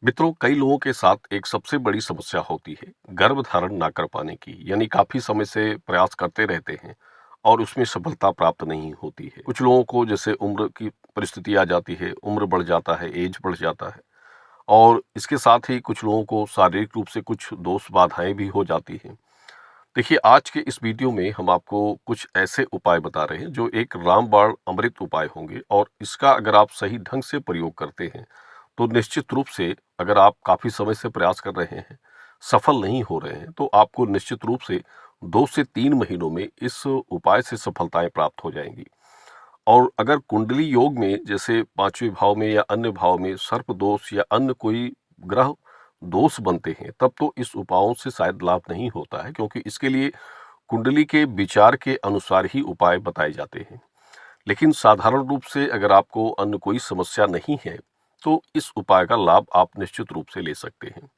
मित्रों, कई लोगों के साथ एक सबसे बड़ी समस्या होती है गर्भ धारण ना कर पाने की। यानी काफी समय से प्रयास करते रहते हैं और उसमें सफलता प्राप्त नहीं होती है। कुछ लोगों को जैसे उम्र की परिस्थिति आ जाती है, उम्र बढ़ जाता है, एज बढ़ जाता है। और इसके साथ ही कुछ लोगों को शारीरिक रूप से कुछ दोष बाधाएं भी हो जाती हैं। देखिए, आज के इस वीडियो में हम आपको कुछ ऐसे उपाय बता रहे हैं जो एक रामबाण अमृत उपाय होंगे, और इसका अगर आप सही ढंग से प्रयोग करते हैं तो निश्चित रूप से, अगर आप काफी समय से प्रयास कर रहे हैं, सफल नहीं हो रहे हैं, तो आपको निश्चित रूप से 2 से 3 महीनों में इस उपाय से सफलताएं प्राप्त हो जाएंगी। और अगर कुंडली योग में जैसे 5वें भाव में या अन्य भाव में सर्प दोष या अन्य कोई ग्रह दोष बनते हैं, तब तो इस उपायों से शायद लाभ नहीं होता है, क्योंकि इसके लिए कुंडली के विचार के अनुसार ही उपाय बताए जाते हैं। लेकिन साधारण रूप से अगर आपको अन्य कोई समस्या नहीं है, तो इस उपाय का लाभ आप निश्चित रूप से ले सकते हैं।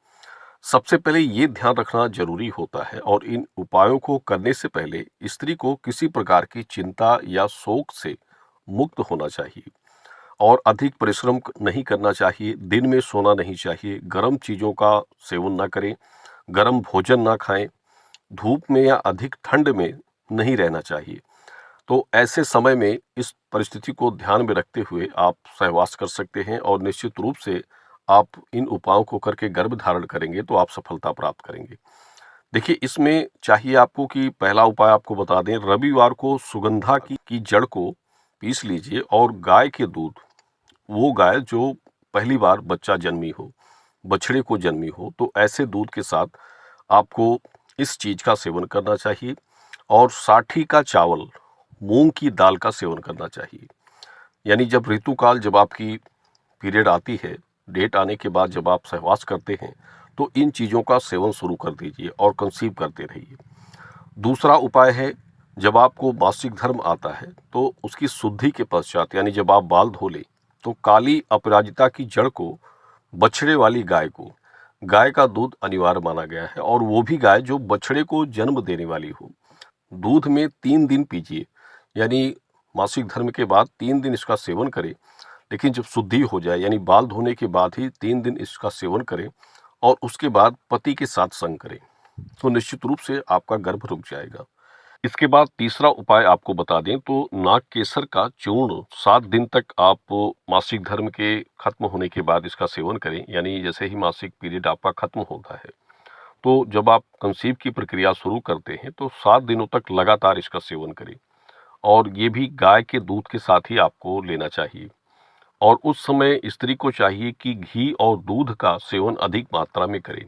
सबसे पहले ये ध्यान रखना जरूरी होता है, और इन उपायों को करने से पहले स्त्री को किसी प्रकार की चिंता या शोक से मुक्त होना चाहिए, और अधिक परिश्रम नहीं करना चाहिए, दिन में सोना नहीं चाहिए, गर्म चीजों का सेवन ना करें, गर्म भोजन ना खाएं, धूप में या अधिक ठंड में नहीं रहना चाहिए। तो ऐसे समय में इस परिस्थिति को ध्यान में रखते हुए आप सहवास कर सकते हैं, और निश्चित रूप से आप इन उपायों को करके गर्भ धारण करेंगे तो आप सफलता प्राप्त करेंगे। देखिए, इसमें चाहिए आपको कि पहला उपाय आपको बता दें, रविवार को सुगंधा की जड़ को पीस लीजिए, और गाय के दूध, वो गाय जो पहली बार बच्चा जन्मी हो, बछड़े को जन्मी हो, तो ऐसे दूध के साथ आपको इस चीज का सेवन करना चाहिए। और साठी का चावल, मूंग की दाल का सेवन करना चाहिए। यानी जब ऋतुकाल, जब आपकी पीरियड आती है, डेट आने के बाद जब आप सहवास करते हैं, तो इन चीज़ों का सेवन शुरू कर दीजिए और कंसीव करते रहिए। दूसरा उपाय है, जब आपको मासिक धर्म आता है तो उसकी शुद्धि के पश्चात, यानी जब आप बाल धो लें, तो काली अपराजिता की जड़ को, बछड़े वाली गाय को, गाय का दूध अनिवार्य माना गया है, और वो भी गाय जो बछड़े को जन्म देने वाली हो। दूध में 3 दिन पीजिए, यानी मासिक धर्म के बाद 3 दिन इसका सेवन करें। लेकिन जब शुद्धि हो जाए, यानी बाल धोने के बाद ही 3 दिन इसका सेवन करें, और उसके बाद पति के साथ संग करें, तो निश्चित रूप से आपका गर्भ रुक जाएगा। इसके बाद तीसरा उपाय आपको बता दें, तो नाग केसर का चूर्ण 7 दिन तक आप मासिक धर्म के खत्म होने के बाद इसका सेवन करें। यानी जैसे ही मासिक पीरियड आपका खत्म होता है, तो जब आप कंसीव की प्रक्रिया शुरू करते हैं, तो 7 दिनों तक लगातार इसका सेवन करें, और ये भी गाय के दूध के साथ ही आपको लेना चाहिए। और उस समय स्त्री को चाहिए कि घी और दूध का सेवन अधिक मात्रा में करें।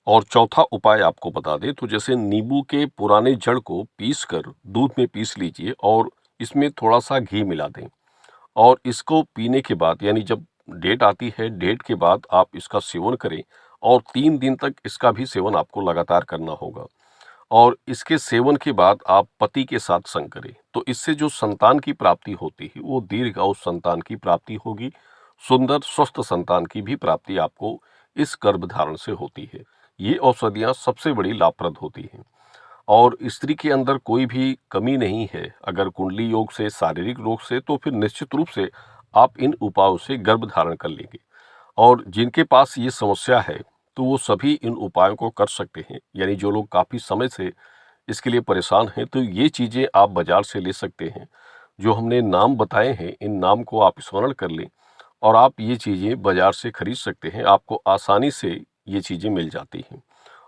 और चौथा उपाय आपको बता दें, तो जैसे नींबू के पुराने जड़ को पीस कर दूध में पीस लीजिए, और इसमें थोड़ा सा घी मिला दें, और इसको पीने के बाद, यानी जब डेट आती है, डेट के बाद आप इसका सेवन करें, और 3 दिन तक इसका भी सेवन आपको लगातार करना होगा। और इसके सेवन के बाद आप पति के साथ संग करें, तो इससे जो संतान की प्राप्ति होती है, वो दीर्घायु संतान की प्राप्ति होगी। सुंदर स्वस्थ संतान की भी प्राप्ति आपको इस गर्भधारण से होती है। ये औषधियाँ सबसे बड़ी लाभप्रद होती हैं। और स्त्री के अंदर कोई भी कमी नहीं है, अगर कुंडली योग से, शारीरिक रोग से, तो फिर निश्चित रूप से आप इन उपायों से गर्भ धारण कर लेंगे। और जिनके पास ये समस्या है, तो वो सभी इन उपायों को कर सकते हैं। यानी जो लोग काफ़ी समय से इसके लिए परेशान हैं, तो ये चीज़ें आप बाज़ार से ले सकते हैं। जो हमने नाम बताए हैं, इन नाम को आप स्मरण कर लें, और आप ये चीज़ें बाज़ार से खरीद सकते हैं। आपको आसानी से ये चीज़ें मिल जाती हैं,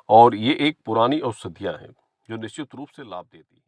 और ये एक पुरानी औषधियाँ हैं, जो निश्चित रूप से लाभ देती हैं।